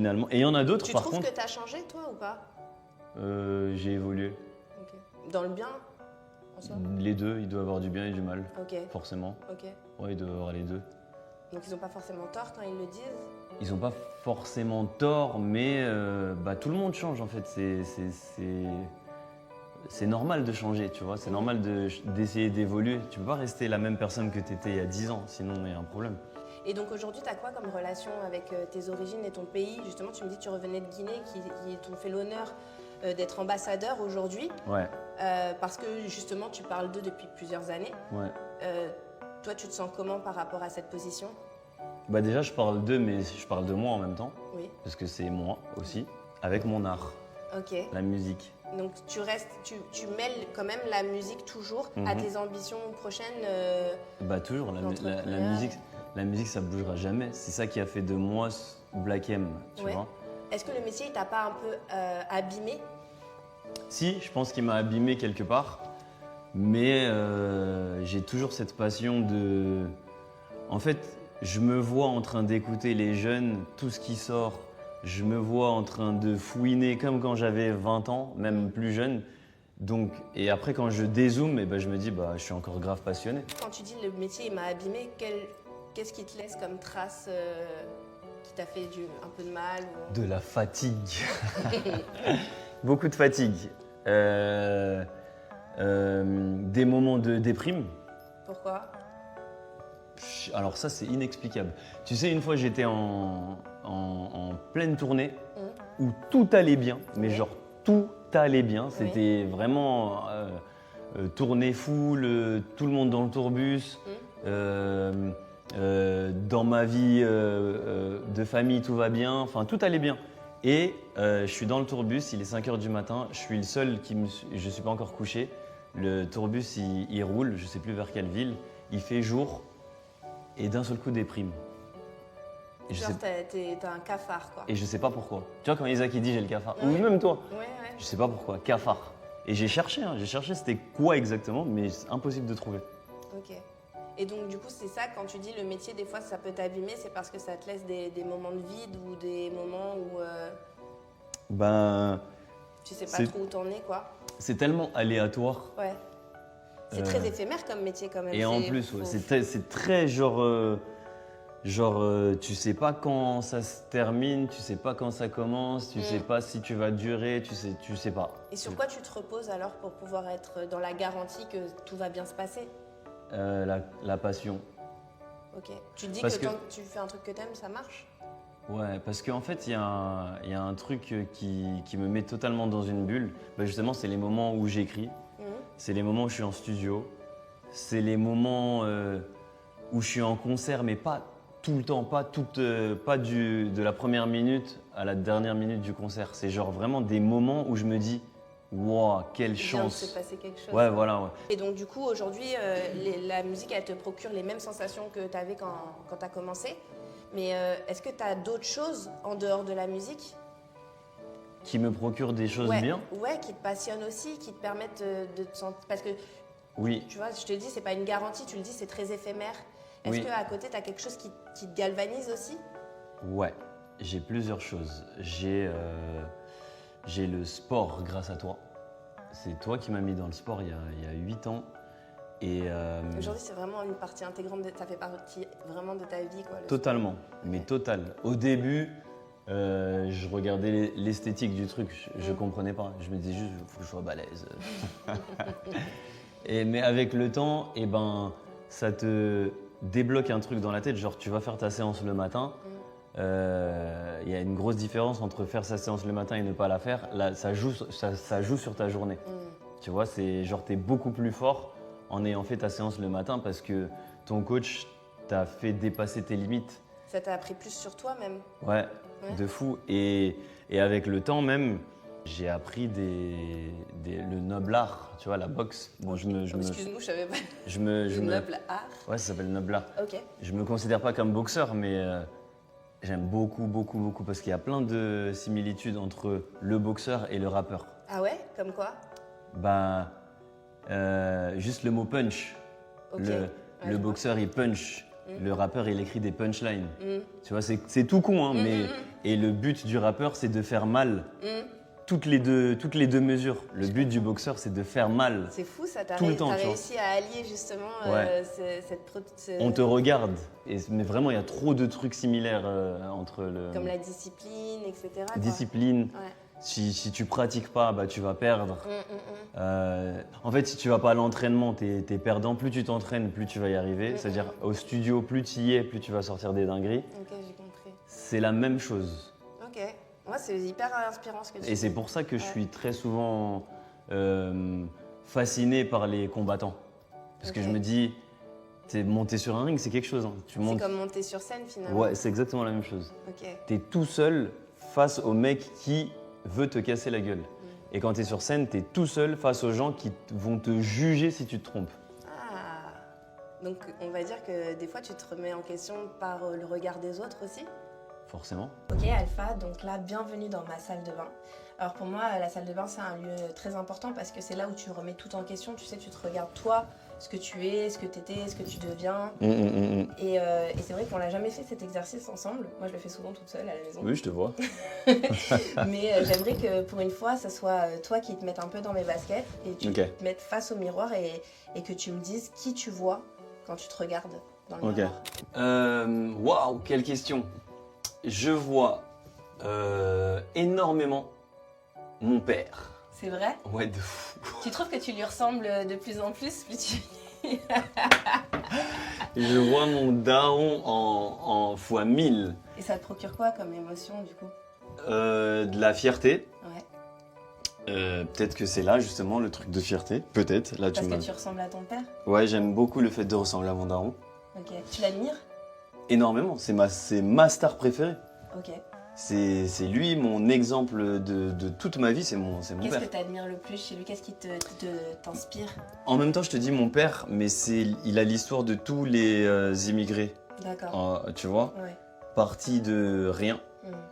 finalement. Et il y en a d'autres, Tu par trouves contre. que tu as changé, toi, ou pas? J'ai évolué. Ok. Dans le bien, en soi? Les deux, il doit avoir du bien et du mal, Ok. forcément. Ok. Ouais, il doit avoir les deux. Donc ils n'ont pas forcément tort quand ils le disent? Ils n'ont pas forcément tort, mais tout le monde change en fait. C'est normal de changer, tu vois. C'est normal d'essayer d'évoluer. Tu peux pas rester la même personne que tu étais il y a 10 ans, sinon il y a un problème. Et donc aujourd'hui, tu as quoi comme relation avec tes origines et ton pays? Justement, tu me dis que tu revenais de Guinée, qui t'ont fait l'honneur d'être ambassadeur aujourd'hui. Ouais, Parce que justement, tu parles d'eux depuis plusieurs années. ouais. Toi, tu te sens comment par rapport à cette position? Bah déjà, je parle d'eux, mais je parle de moi en même temps, Oui. parce que c'est moi aussi, avec mon art, Ok. la musique. Donc tu mêles quand même la musique toujours à tes ambitions prochaines. Bah toujours, la musique ça bougera jamais. C'est ça qui a fait de moi Black M, tu Ouais. vois. Est-ce que le métier, il t'a pas un peu abîmé? Si, je pense qu'il m'a abîmé quelque part, mais j'ai toujours cette passion de... En fait, je me vois en train d'écouter les jeunes, tout ce qui sort. Je me vois en train de fouiner comme quand j'avais 20 ans, même plus jeune. Donc, et après, quand je dézoome, je me dis, je suis encore grave passionné. Quand tu dis le métier, il m'a abîmé, qu'est-ce qui te laisse comme trace qui t'a fait un peu de mal ou... De la fatigue. Beaucoup de fatigue. Des moments de déprime. Pourquoi? Alors ça, c'est inexplicable. Tu sais, une fois, j'étais en pleine tournée où tout allait bien, mais genre tout allait bien. C'était vraiment tournée full, tout le monde dans le tourbus. Dans ma vie de famille, tout va bien. Enfin, tout allait bien. Et je suis dans le tourbus, il est 5 h du matin. Je suis le seul je ne suis pas encore couché. Le tourbus, il roule, je ne sais plus vers quelle ville. Il fait jour. Et d'un seul coup, déprime. Genre, t'as un cafard, quoi. Et je sais pas pourquoi. Tu vois, quand Isaac il dit j'ai le cafard, ou Ouais. même toi, Ouais. je sais pas pourquoi, cafard. Et j'ai cherché c'était quoi exactement, mais c'est impossible de trouver. Ok. Et donc, du coup, c'est ça, quand tu dis le métier, des fois, ça peut t'abîmer, c'est parce que ça te laisse des moments de vide ou des moments où tu sais pas trop où t'en es, quoi. C'est tellement aléatoire. Ouais. C'est très éphémère comme métier, quand même. Et en plus, c'est très tu sais pas quand ça se termine, tu sais pas quand ça commence, tu sais pas si tu vas durer, tu sais pas. Et sur quoi tu te reposes alors pour pouvoir être dans la garantie que tout va bien se passer? La passion. Ok. Tu te dis que quand tu fais un truc que t'aimes, ça marche? Ouais, parce qu'en fait, il y a un truc qui me met totalement dans une bulle. Justement, c'est les moments où j'écris, c'est les moments où je suis en studio, c'est les moments où je suis en concert, mais pas tout le temps, pas de la première minute à la dernière minute du concert. C'est genre vraiment des moments où je me dis, wow, quelle chance. Il vient de se passer quelque chose. Ouais, voilà, ouais. Et donc, du coup, aujourd'hui, la musique, elle te procure les mêmes sensations que tu avais quand tu as commencé. Mais est-ce que tu as d'autres choses en dehors de la musique qui me procurent des choses bien? Ouais, qui te passionnent aussi, qui te permettent de te sentir... Parce que, oui. Tu vois, je te dis, c'est pas une garantie, tu le dis, c'est très éphémère. Est-ce qu'à côté, tu as quelque chose qui te galvanise aussi? Ouais, j'ai plusieurs choses. J'ai le sport grâce à toi. C'est toi qui m'as mis dans le sport il y a 8 ans. Aujourd'hui, c'est vraiment une partie intégrante, ça fait partie vraiment de ta vie, quoi. Totalement, mais total. Au début, je regardais l'esthétique du truc, je comprenais pas. Je me disais juste, il faut que je sois balèze. Mais avec le temps, ça te débloque un truc dans la tête. Genre, tu vas faire ta séance le matin. Il y a une grosse différence entre faire sa séance le matin et ne pas la faire. Là, ça joue sur ta journée. Tu vois, c'est genre, t'es beaucoup plus fort en ayant fait ta séance le matin parce que ton coach t'a fait dépasser tes limites. Ça t'a appris plus sur toi même? Ouais, de fou. Et avec le temps même, j'ai appris le noble art, tu vois, la boxe. Bon, excuse-nous, je savais pas. Noble art? Ouais, ça s'appelle noble art. Ok. Je me considère pas comme boxeur, mais j'aime beaucoup, beaucoup, beaucoup parce qu'il y a plein de similitudes entre le boxeur et le rappeur. Ah ouais? Comme quoi? Juste le mot punch. Ok. Le boxeur, il punch Le rappeur, il écrit des punchlines. Tu vois, c'est tout con, hein, mais... Et le but du rappeur, c'est de faire mal. Toutes les deux mesures. Le but du boxeur, c'est de faire mal. C'est fou ça, t'as tout le temps, réussi à allier justement On te regarde. Mais vraiment, il y a trop de trucs similaires entre Comme la discipline, etc. Discipline. Ouais. Si tu pratiques pas, bah, tu vas perdre. En fait, si tu vas pas à l'entraînement, t'es perdant. Plus tu t'entraînes, plus tu vas y arriver. C'est-à-dire au studio, plus tu y es, plus tu vas sortir des dingueries. Ok, j'ai compris. C'est la même chose. Ok. Moi, c'est hyper inspirant ce que tu dis. Et c'est pour ça que je suis très souvent fasciné par les combattants. Parce que je me dis, monter sur un ring, c'est quelque chose. Hein. C'est comme monter sur scène finalement. Ouais, c'est exactement la même chose. Ok. T'es tout seul face au mec qui veut te casser la gueule. Et quand t'es sur scène, t'es tout seul face aux gens qui vont te juger si tu te trompes. Ah. Donc on va dire que des fois tu te remets en question par le regard des autres aussi. Forcément. Ok Alpha, donc là bienvenue dans ma salle de bain. Alors pour moi la salle de bain c'est un lieu très important parce que c'est là où tu remets tout en question, tu sais, tu te regardes toi, ce que tu es, ce que tu étais, ce que tu deviens. Et c'est vrai qu'on l'a jamais fait cet exercice ensemble, moi je le fais souvent toute seule à la maison. Oui, je te vois. Mais j'aimerais que pour une fois ça soit toi qui te mettes un peu dans mes baskets et tu te mettes face au miroir et que tu me dises qui tu vois quand tu te regardes dans le miroir. Waouh, quelle question. Je vois énormément mon père. C'est vrai? Ouais, de fou. Tu trouves que tu lui ressembles de plus en plus Je vois mon daron en fois 1000. Et ça te procure quoi comme émotion du coup? De la fierté. Ouais. Peut-être que c'est là justement le truc de fierté. Peut-être. Là, Parce que tu ressembles à ton père? Ouais, j'aime beaucoup le fait de ressembler à mon daron. Ok. Tu l'admires? Énormément. C'est ma star préférée. Ok. C'est lui mon exemple de toute ma vie, c'est mon père. Qu'est-ce que tu admires le plus chez lui? Qu'est-ce qui t'inspire? En même temps, je te dis mon père, mais il a l'histoire de tous les immigrés. D'accord. Tu vois, Ouais. partis de rien.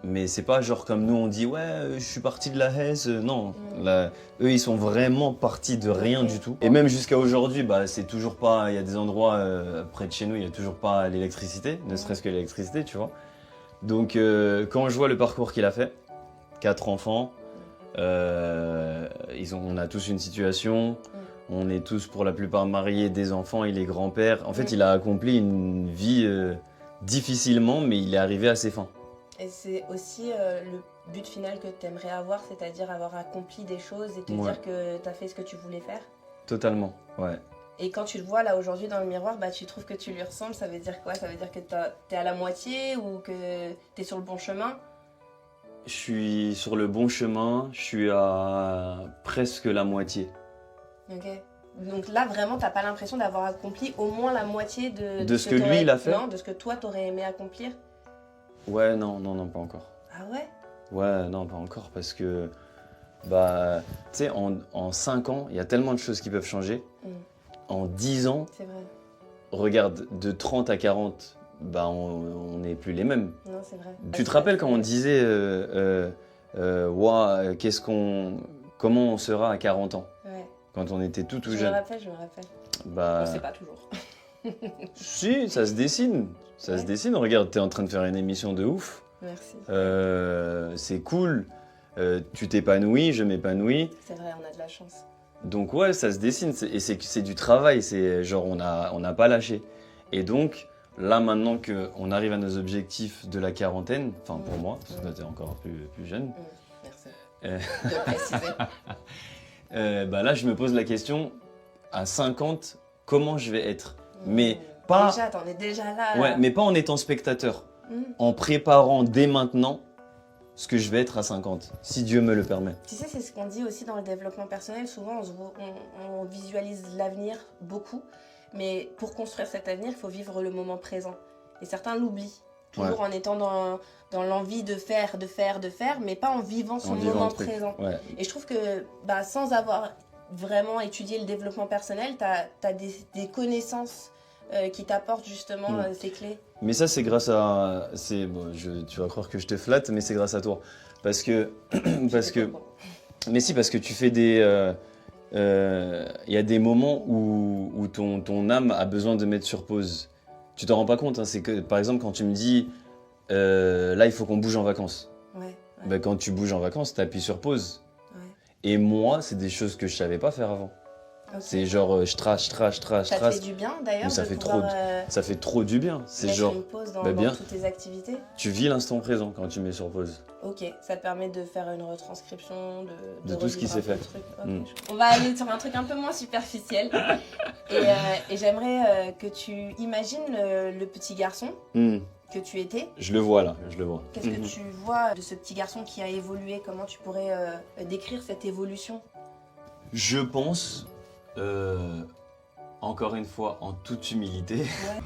Mais c'est pas genre comme nous on dit ouais je suis parti de la Hesse, non. Là, eux ils sont vraiment partis de rien du tout. Et même jusqu'à aujourd'hui, bah, c'est toujours pas, il y a des endroits près de chez nous, il y a toujours pas l'électricité, ne serait-ce que l'électricité, tu vois. Donc quand je vois le parcours qu'il a fait, 4 enfants, on a tous une situation, on est tous pour la plupart mariés, des enfants, il est grand-père. En fait, il a accompli une vie difficilement, mais il est arrivé à ses fins. Et c'est aussi le but final que tu aimerais avoir, c'est-à-dire avoir accompli des choses et te dire que tu as fait ce que tu voulais faire? Totalement, ouais. Et quand tu le vois là aujourd'hui dans le miroir, bah, tu trouves que tu lui ressembles, ça veut dire quoi? Ça veut dire que t'es à la moitié ou que t'es sur le bon chemin? Je suis sur le bon chemin, je suis à presque la moitié. Ok. Donc là, vraiment, t'as pas l'impression d'avoir accompli au moins la moitié de ce que lui, il a fait? Non, de ce que toi, t'aurais aimé accomplir? Ouais, non, pas encore. Ah ouais? Ouais, non, pas encore, parce que, bah, tu sais, en 5 ans, il y a tellement de choses qui peuvent changer. En 10 ans, c'est vrai. Regarde, de 30 à 40, bah, on n'est plus les mêmes. Non, c'est vrai. Tu te rappelles quand on disait, comment on sera à 40 ans? Ouais. Quand on était tout jeune. Je me rappelle. Bah, on sait pas toujours. Si, ça se dessine. Ça se dessine. Regarde, t'es en train de faire une émission de ouf. Merci. C'est cool. Tu t'épanouis, je m'épanouis. C'est vrai, on a de la chance. Donc ouais, ça se dessine. Et c'est du travail. C'est genre, on n'a pas lâché. Et donc, là, maintenant qu'on arrive à nos objectifs de la quarantaine, enfin pour moi, parce que toi, t'es encore plus jeune. Merci. De préciser. Bah là, je me pose la question, à 50, comment je vais être? Mais pas... Déjà, t'en es déjà là. Ouais, mais pas en étant spectateur. En préparant dès maintenant ce que je vais être à 50, si Dieu me le permet. Tu sais, c'est ce qu'on dit aussi dans le développement personnel. Souvent, on visualise l'avenir beaucoup. Mais pour construire cet avenir, il faut vivre le moment présent. Et certains l'oublient. Toujours en étant dans l'envie de faire, mais pas en vivant son moment présent. Ouais. Et je trouve que sans avoir vraiment étudié le développement personnel, tu as des connaissances qui t'apportent justement ces clés. Mais ça, c'est grâce à... tu vas croire que je te flatte, mais c'est grâce à toi. Parce que tu fais des... y a des moments où ton âme a besoin de mettre sur pause. Tu t'en rends pas compte, hein, c'est que par exemple quand tu me dis là il faut qu'on bouge en vacances. Ouais. Bah, quand tu bouges en vacances, t'appuies sur pause. Ouais. Et moi, c'est des choses que je savais pas faire avant. Ok. C'est genre je trace. Ça te fait du bien d'ailleurs Mais ça de fait pouvoir Ça fait trop du bien. C'est mettre genre une pause dans, bah, bien. dans toutes tes activités. Tu vis l'instant présent quand tu mets sur pause. Ok, ça te permet de faire une retranscription De tout ce qui revivre s'est un peu fait. le truc. Ok, Mm. On va aller sur un truc un peu moins superficiel. Et j'aimerais que tu imagines le petit garçon que tu étais. Je le vois là, je le vois. Qu'est-ce que tu vois de ce petit garçon qui a évolué? Comment tu pourrais décrire cette évolution? Je pense, encore une fois, en toute humilité, Ouais.